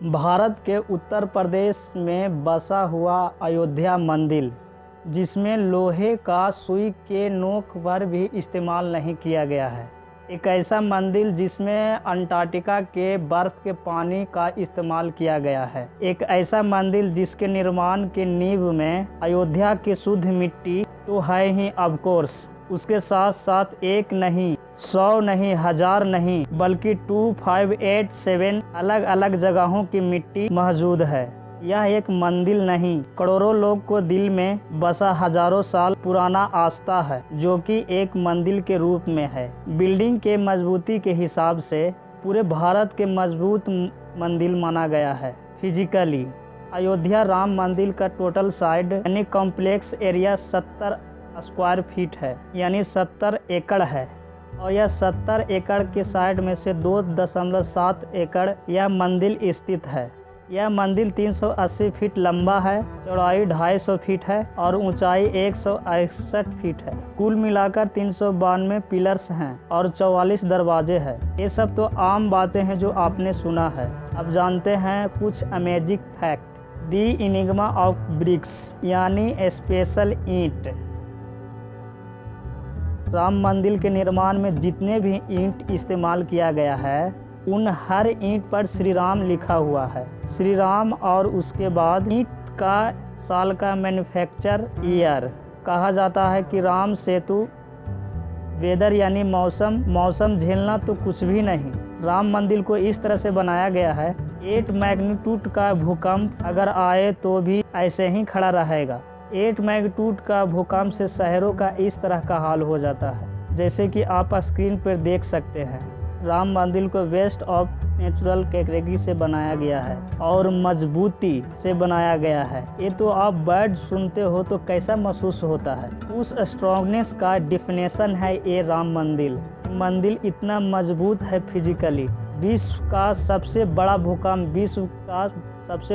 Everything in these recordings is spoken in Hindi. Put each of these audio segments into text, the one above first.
भारत के उत्तर प्रदेश में बसा हुआ अयोध्या मंदिर, जिसमें लोहे का सुई के नोक पर भी इस्तेमाल नहीं किया गया है। एक ऐसा मंदिर जिसमें अंटार्कटिका के बर्फ के पानी का इस्तेमाल किया गया है। एक ऐसा मंदिर जिसके निर्माण के नींव में अयोध्या की शुद्ध मिट्टी तो है ही ऑफ कोर्स, उसके साथ साथ एक नहीं, 100 नहीं, 1000 नहीं, बल्कि 2587 अलग अलग जगहों की मिट्टी मौजूद है। यह एक मंदिर नहीं, करोड़ों लोग को दिल में बसा हजारों साल पुराना आस्था है, जो कि एक मंदिर के रूप में है। बिल्डिंग के मजबूती के हिसाब से पूरे भारत के मजबूत मंदिर माना गया है। फिजिकली अयोध्या राम मंदिर का टोटल साइड यानी कॉम्प्लेक्स एरिया 70 स्क्वायर फीट है, यानी 70 एकड़ है। और यह 70 एकड़ के साइड में से 2.7 एकड़ यह मंदिर स्थित है। यह मंदिर 380 फीट लंबा है, चौड़ाई 250 फीट है और ऊंचाई 161 फीट है। कुल मिलाकर 392 पिलर्स हैं और 44 दरवाजे हैं। ये सब तो आम बातें हैं जो आपने सुना है। अब जानते हैं कुछ amazing fact. The Enigma of BRICS यानी स्पेशल ईंट। राम मंदिर के निर्माण में जितने भी ईंट इस्तेमाल किया गया है, उन हर ईंट पर श्री राम लिखा हुआ है। श्री राम और उसके बाद ईंट का साल का मैन्युफैक्चर ईयर कहा जाता है कि राम सेतु वेदर यानी मौसम झेलना तो कुछ भी नहीं। राम मंदिर को इस तरह से बनाया गया है, 8 मैग्नीट्यूड का भूकंप अगर आए तो भी ऐसे ही खड़ा रहेगा। 8 मैग्नीट्यूड का भूकंप से शहरों का इस तरह का हाल हो जाता है, जैसे कि आप स्क्रीन पर देख सकते हैं। राम मंदिर को वेस्ट ऑफ नेचुरल कैटेगरी से बनाया गया है और मजबूती से बनाया गया है। ये तो आप वर्ड सुनते हो तो कैसा महसूस होता है, उस स्ट्रॉन्गनेस का डिफिनेशन है ये राम मंदिर। मंदिर इतना मजबूत है फिजिकली। विश्व का सबसे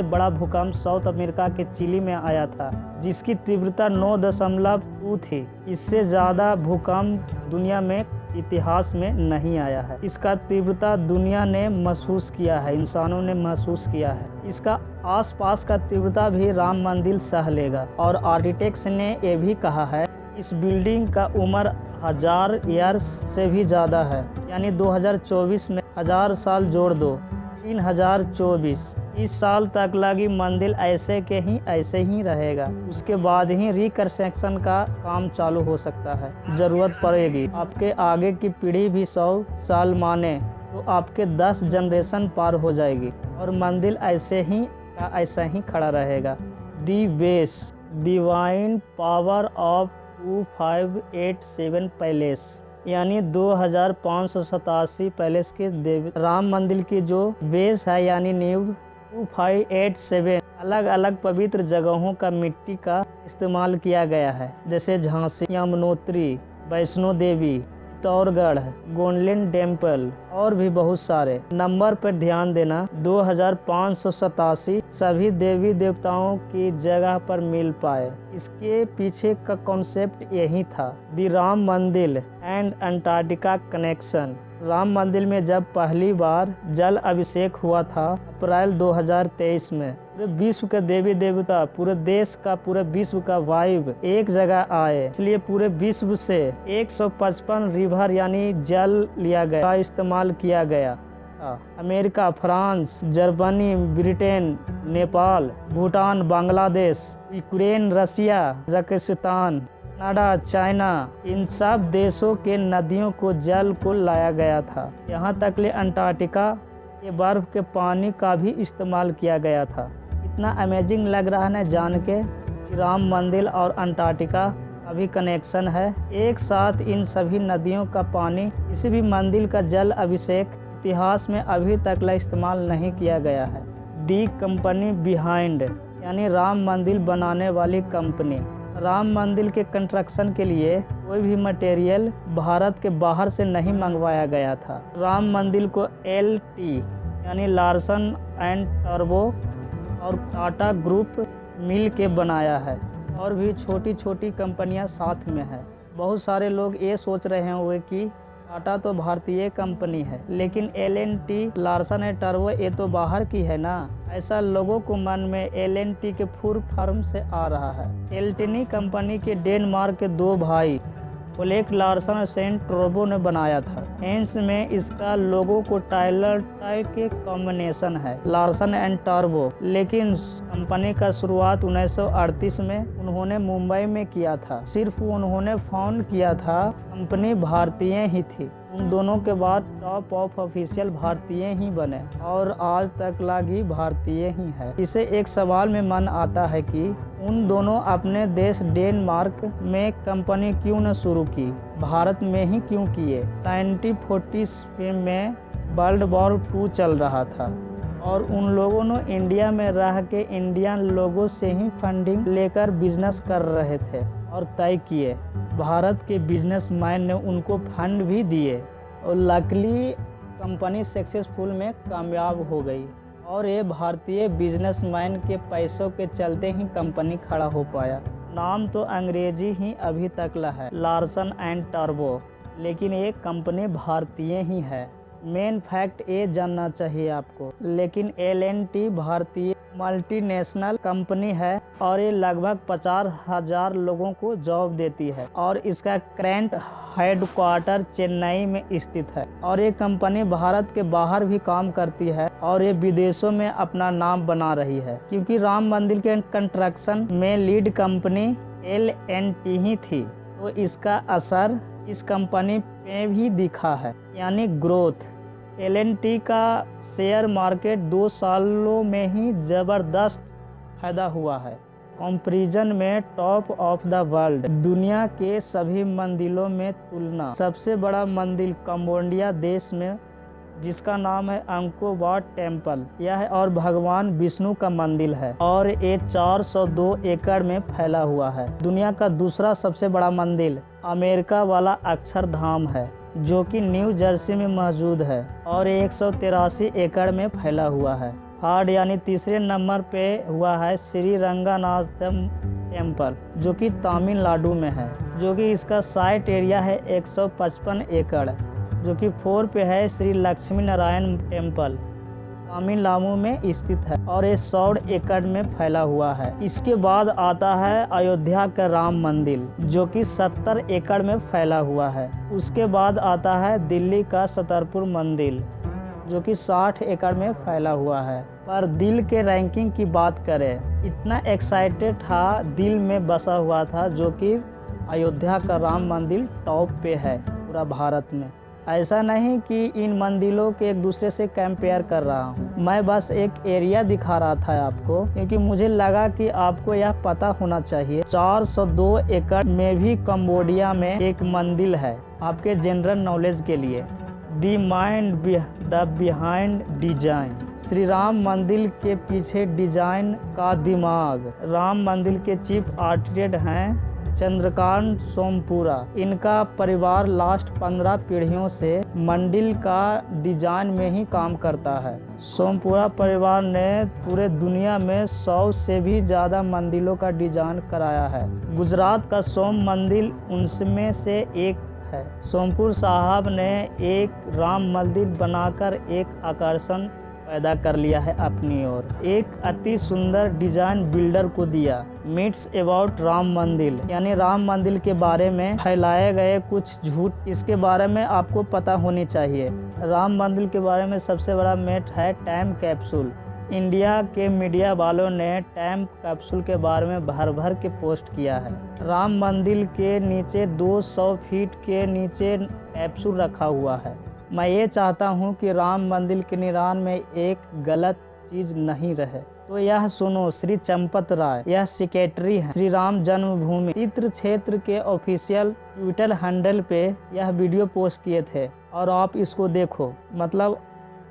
बड़ा भूकंप साउथ अमेरिका के चिली में आया था, जिसकी तीव्रता 9.2 थी। इससे ज़्यादा भूकंप दुनिया में इतिहास में नहीं आया है। इसका तीव्रता दुनिया ने महसूस किया है, इंसानों ने महसूस किया है। इसका आसपास का तीव्रता भी राम मंदिर सह लेगा। और आर्किटेक्ट्स ने ये भी कहा है इस बिल्डिंग का उम्र 1000 ईयर्स से भी ज़्यादा है, यानी 2024 में 1000 साल जोड़ दो, 3024। इस साल तक लगी मंदिर ऐसे ही रहेगा। उसके बाद ही रिकंस्ट्रक्शन का काम चालू हो सकता है। जरूरत पड़ेगी आपके आगे की पीढ़ी भी 100 साल माने तो आपके 10 जनरेशन पार हो जाएगी और मंदिर ऐसा ही खड़ा रहेगा। The base divine power of 2587 palace, यानी 2587 पैलेस के देवी राम मंदिर की जो बेस है यानी नींव 2587 अलग अलग पवित्र जगहों का मिट्टी का इस्तेमाल किया गया है, जैसे झांसी, यमुनोत्री, वैष्णो देवी, चित्तौड़गढ़, गोल्डन टेम्पल और भी बहुत सारे। नंबर पर ध्यान देना, 2587 सभी देवी देवताओं की जगह पर मिल पाए। इसके पीछे का कॉन्सेप्ट यही था, दी राम मंदिर एंड अंटार्कटिका कनेक्शन। राम मंदिर में जब पहली बार जल अभिषेक हुआ था अप्रैल 2023 में, पूरे विश्व के देवी देवता, पूरे विश्व का वाइब एक जगह आए, इसलिए पूरे विश्व से 155 रिवर यानी जल लिया गया का इस्तेमाल किया गया। America, France, Germany, Britain, Nepal, Bhutan, Bangladesh, Ukraine, Russia, Kazakhstan, Canada, China, इन सब देशों के नदियों को जल को लाया गया था। यहाँ तक ले अंटार्कटिका के बर्फ के पानी का भी इस्तेमाल किया गया था। इतना अमेजिंग लग रहा है ना जान के कि राम मंदिर और अंटार्कटिका का भी कनेक्शन है। एक साथ इन सभी नदियों का पानी, किसी भी मंदिर का जल अभिषेक इतिहास में अभी तक इस्तेमाल नहीं किया गया है। दी कंपनी बिहाइंड यानी राम मंदिर बनाने वाली कंपनी। राम मंदिर के कंस्ट्रक्शन के लिए कोई भी मटेरियल भारत के बाहर से नहीं मंगवाया गया था। राम मंदिर को LT यानी लार्सन एंड टर्बो और टाटा ग्रुप मिल के बनाया है, और भी छोटी छोटी कंपनियां साथ में है। बहुत सारे लोग ये सोच रहे होंगे कि टाटा तो भारतीय कंपनी है, लेकिन L&T लार्सन एंड टर्बो ये तो बाहर की है ना। ऐसा लोगों को मन में L&T के फुल फॉर्म से आ रहा है। L&T कंपनी के डेनमार्क के दो भाई ओलेग लार्सन और सेंट टर्बो ने बनाया था। हेंस में इसका लोगो को टाइलर टाइप के कॉम्बिनेशन है, लार्सन एंड टर्बो। लेकिन कंपनी का शुरुआत 1938 में उन्होंने मुंबई में किया था। सिर्फ उन्होंने फाउंड किया था, कंपनी भारतीय ही थी। उन दोनों के बाद टॉप ऑफ ऑफिशियल भारतीय ही बने और आज तक लागी भारतीय ही है। इसे एक सवाल में मन आता है कि उन दोनों अपने देश डेनमार्क में कंपनी क्यों न शुरू की, भारत में ही क्यों किए। 1940 में वर्ल्ड वॉर 2 चल रहा था और उन लोगों ने इंडिया में रह के इंडियन लोगों से ही फंडिंग लेकर बिजनेस कर रहे थे और तय किए। भारत के बिजनेसमैन ने उनको फंड भी दिए और लकीली कंपनी सक्सेसफुल में कामयाब हो गई और ये भारतीय बिजनेसमैन के पैसों के चलते ही कंपनी खड़ा हो पाया। नाम तो अंग्रेजी ही अभी तक है, लार्सन एंड टर्बो, लेकिन ये कंपनी भारतीय ही है। मेन फैक्ट ये जानना चाहिए आपको। लेकिन L&T भारतीय मल्टीनेशनल कंपनी है और ये लगभग 50,000 लोगों को जॉब देती है और इसका करंट हेडक्वार्टर चेन्नई में स्थित है और ये कंपनी भारत के बाहर भी काम करती है और ये विदेशों में अपना नाम बना रही है, क्योंकि राम मंदिर के कंस्ट्रक्शन में लीड कंपनी L&T ही थी। तो इसका असर इस कंपनी पे भी दिखा है, यानी ग्रोथ। L&T का शेयर मार्केट 2 सालों में ही जबरदस्त फायदा हुआ है। कंपैरिजन में टॉप ऑफ द वर्ल्ड, दुनिया के सभी मंदिरों में तुलना। सबसे बड़ा मंदिर कंबोडिया देश में जिसका नाम है अंकोर टेम्पल, यह है और भगवान विष्णु का मंदिर है और ये 402 एकड़ में फैला हुआ है। दुनिया का दूसरा सबसे बड़ा मंदिर अमेरिका वाला अक्षरधाम है, जो कि न्यू जर्सी में मौजूद है और 183 एकड़ में फैला हुआ है। हार्ड यानी तीसरे नंबर पे हुआ है श्री रंगनाथम टेम्पल, जो कि तमिलनाडु में है, जो कि इसका साइट एरिया है 155 एकड़, जो कि 4 पे है श्री लक्ष्मी नारायण टेम्पल, तमिलनाडु में स्थित है और ये 100 एकड़ में फैला हुआ है। इसके बाद आता है अयोध्या का राम मंदिर, जो कि 70 एकड़ में फैला हुआ है। उसके बाद आता है दिल्ली का छतरपुर मंदिर, जो कि 60 एकड़ में फैला हुआ है। पर दिल के रैंकिंग की बात करें, इतना एक्साइटेड था, दिल में बसा हुआ था, जो कि अयोध्या का राम मंदिर टॉप पे है पूरा भारत में। ऐसा नहीं कि इन मंदिरों के एक दूसरे से कंपेयर कर रहा हूँ, मैं बस एक एरिया दिखा रहा था आपको, क्योंकि मुझे लगा कि आपको यह पता होना चाहिए 402 एकड़ में भी कंबोडिया में एक मंदिर है। आपके जनरल नॉलेज के लिए, the mind the behind design, Shri Ram मंदिर के पीछे डिजाइन का दिमाग। राम मंदिर के चीफ आर्किटेक्ट हैं चंद्रकांत सोमपुरा। इनका परिवार लास्ट 15 पीढ़ियों से मंदिर का डिजाइन में ही काम करता है। सोमपुरा परिवार ने पूरे दुनिया में 100 से भी ज़्यादा मंदिरों का डिजाइन कराया है। गुजरात का सोम मंदिर उनमें से एक है। सोमपुर साहब ने एक राम मंदिर बनाकर एक आकर्षण पैदा कर लिया है अपनी ओर। एक अति सुंदर डिजाइन बिल्डर को दिया। मिट्स अबाउट राम मंदिर, यानी राम मंदिर के बारे में फैलाए गए कुछ झूठ, इसके बारे में आपको पता होनी चाहिए। राम मंदिर के बारे में सबसे बड़ा मिथ है टाइम कैप्सूल। इंडिया के मीडिया वालों ने टाइम कैप्सूल के बारे में भर भर के पोस्ट किया है। राम मंदिर के नीचे 200 फीट के नीचे कैप्सूल रखा हुआ है। मैं ये चाहता हूँ कि राम मंदिर के निर्माण में एक गलत चीज नहीं रहे। तो यह सुनो, श्री चंपत राय, यह सेक्रेटरी है श्री राम जन्मभूमि तीर्थ क्षेत्र के ऑफिशियल ट्विटर हैंडल पे यह वीडियो पोस्ट किए थे और आप इसको देखो। मतलब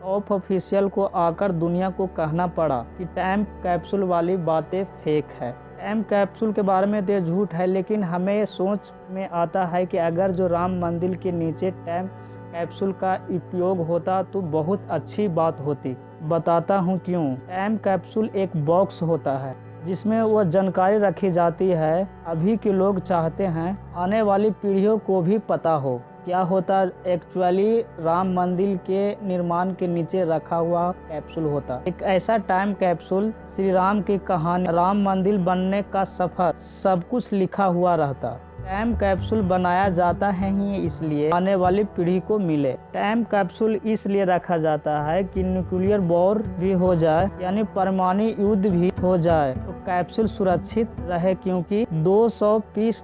टॉप ऑफिशियल को आकर दुनिया को कहना पड़ा कि टाइम कैप्सूल वाली बातें फेक है। टाइम कैप्सूल के बारे में तो झूठ है, लेकिन हमें सोच में आता है कि अगर जो राम मंदिर के नीचे टाइम कैप्सूल का उपयोग होता तो बहुत अच्छी बात होती। बताता हूँ क्यों। टाइम कैप्सूल एक बॉक्स होता है जिसमें वह जानकारी रखी जाती है। अभी के लोग चाहते हैं आने वाली पीढ़ियों को भी पता हो क्या होता, एक्चुअली राम मंदिर के निर्माण के नीचे रखा हुआ कैप्सूल होता। एक ऐसा टाइम कैप्सूल, श्री राम की कहानी, राम मंदिर बनने का सफर, सब कुछ लिखा हुआ रहता। टाइम कैप्सूल बनाया जाता है ही इसलिए आने वाली पीढ़ी को मिले। टाइम कैप्सूल इसलिए रखा जाता है कि न्यूक्लियर वॉर भी हो जाए, यानी परमाणु युद्ध भी हो जाए, तो कैप्सूल सुरक्षित रहे, क्योंकि 200 पीस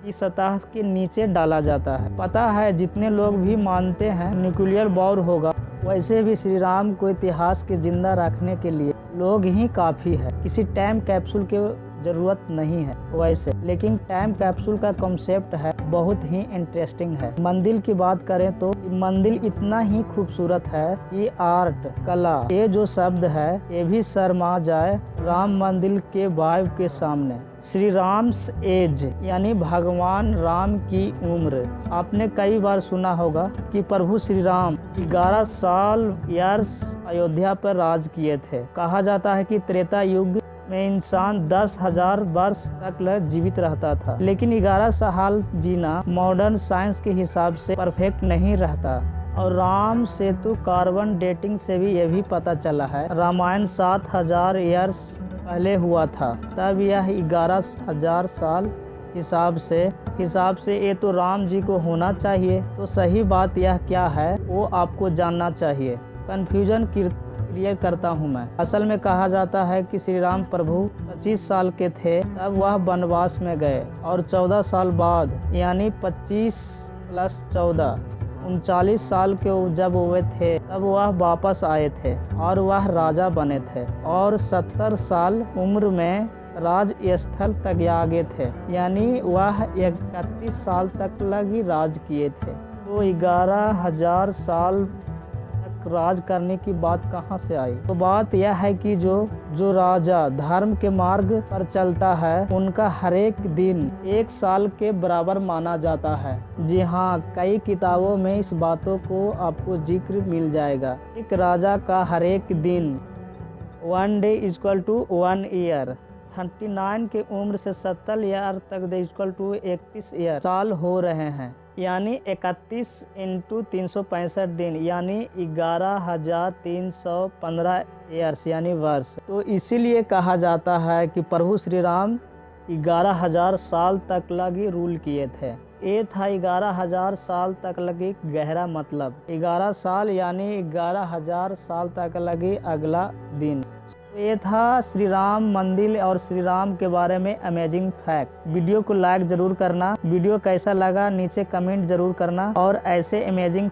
की सतह के नीचे डाला जाता है। पता है, जितने लोग भी मानते हैं न्यूक्लियर वॉर होगा, वैसे भी श्री राम को इतिहास के जिंदा रखने के लिए लोग ही काफी है। किसी टाइम कैप्सूल के जरूरत नहीं है वैसे, लेकिन टाइम कैप्सूल का कॉन्सेप्ट है बहुत ही इंटरेस्टिंग है। मंदिर की बात करें तो मंदिर इतना ही खूबसूरत है कि आर्ट, कला, ये जो शब्द है ये भी शर्मा जाए राम मंदिर के वाइब के सामने। श्री राम्स एज यानी भगवान राम की उम्र। आपने कई बार सुना होगा कि प्रभु श्री राम 11 साल ईयर्स अयोध्या पर राज किए थे। कहा जाता है कि त्रेता युग में इंसान 10,000 वर्ष तक जीवित रहता था, लेकिन 11 साल जीना मॉडर्न साइंस के हिसाब से परफेक्ट नहीं रहता। और राम सेतु कार्बन डेटिंग से भी ये भी पता चला है, रामायण 7,000 ईयर्स पहले हुआ था, तब यह 11,000 साल हिसाब से ये तो राम जी को होना चाहिए। तो सही बात यह क्या है वो आपको जानना चाहिए। कंफ्यूजन क्लियर करता हूँ मैं। असल में कहा जाता है कि श्री राम प्रभु 25 साल के थे तब वह वनवास में गए, और 14 साल बाद यानी 25 + 14 39 साल के जब हुए थे तब वह वापस आए थे और वह राजा बने थे, और 70 साल उम्र में राज स्थल तक आ गए थे, यानी वह 31 साल तक लगी राज किए थे। तो 11,000 साल राज करने की बात कहाँ से आई? तो बात यह है कि जो राजा धर्म के मार्ग पर चलता है उनका हर एक दिन 1 साल के बराबर माना जाता है। जी हाँ, कई किताबों में इस बातों को आपको जिक्र मिल जाएगा। एक राजा का हर एक दिन 1 डे = 1 ईयर। 39 की उम्र से 70 ईयर तक = 31 ईयर साल हो रहे हैं, यानी 31 × 365 दिन, यानी 11,315 ईयर्स यानी वर्ष। तो इसीलिए कहा जाता है कि प्रभु श्री राम 11,000 साल तक लगी रूल किए थे। ये था 11,000 साल तक लगी गहरा मतलब। 11 साल यानी 11,000 साल तक लगी अगला दिन। ये था श्री राम मंदिर और श्री राम के बारे में अमेजिंग फैक्ट। वीडियो को लाइक जरूर करना। वीडियो कैसा लगा नीचे कमेंट जरूर करना, और ऐसे अमेजिंग